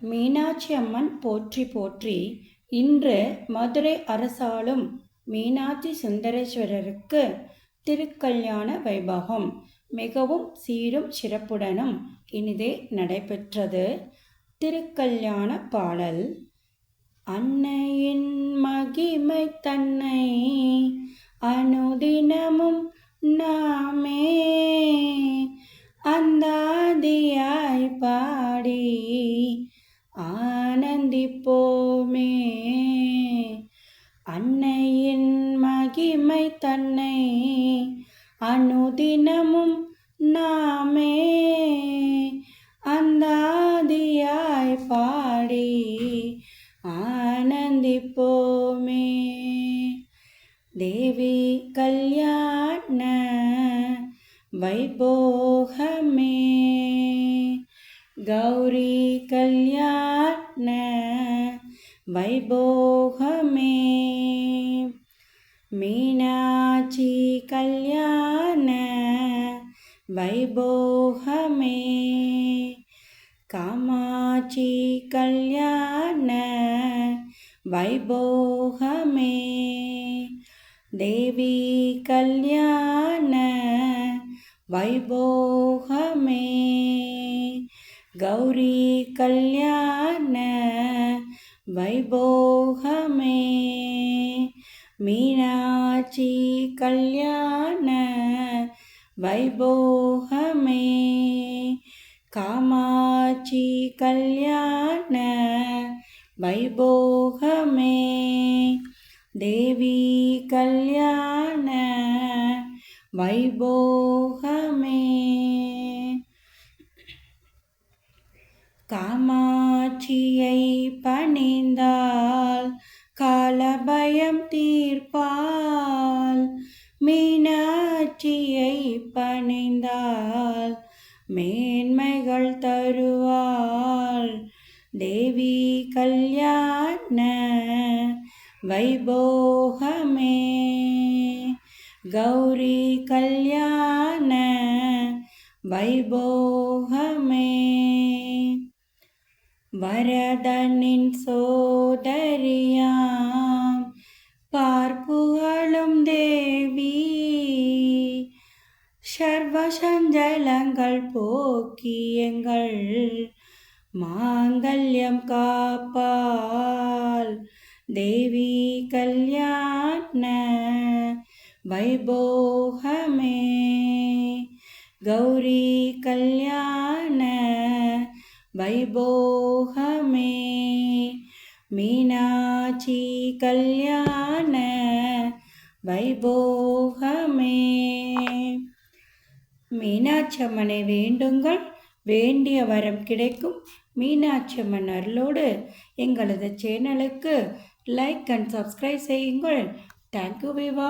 மீனாட்சி அம்மன் போற்றி போற்றி. இன்று மதுரை அரசாளும் மீனாட்சி சுந்தரேஸ்வரருக்கு திருக்கல்யாண வைபவம் மிகவும் சீரும் சிறப்புடனும் இனிதே நடைபெற்றது. திருக்கல்யாண பாடல். அன்னையின் மகிமை தன்னை அனுதினமும் நாமே அந்தாதியாய் பாடி ஆனந்திப்போமே. அன்னையின் மகிமை தன்னை அனுதினமும் நாமே அந்தாதியாய் பாடி ஆனந்திப்போமே. தேவி கல்யாண வைபோகமே கௌரி கல்யாண வைபோகமே மீனாட்சி கல்யாண வைபோகமே காமாட்சி கல்யாண வைபோகமே தேவி கல்யாண வைபோகமே கௌரி கல்யாண வைபோகமே மீனாட்சி கல்யாண வைபோகமே காமாட்சி கல்யாண வைபோகமே தேவி கல்யாண வைபோகமே. காமாட்சியை பணிந்தால் காலபயம் தீர்ப்பாள், மீனாட்சியை பணிந்தால் மேன்மைகள் தருவாள். தேவி கல்யாண வைபோகமே கௌரி கல்யாண வைபோகமே வரதனின் சோதரியாம் பார்ப்புகழும் தேவி சர்வ சஞ்சலங்கள் போக்கி எங்கள் மாங்கல்யம் காப்பாள். தேவி கல்யாண வைபோகமே கௌரி கல்யாண வைபோகமே மீனாட்சி கல்யாண வைபோகமே. மீனாட்சி அம்மனை வேண்டுங்கள், வேண்டிய வரம் கிடைக்கும். மீனாட்சி அம்மன் அருளோடு எங்களது சேனலுக்கு லைக் அண்ட் சப்ஸ்கிரைப் செய்யுங்கள். தேங்க்யூ விவா.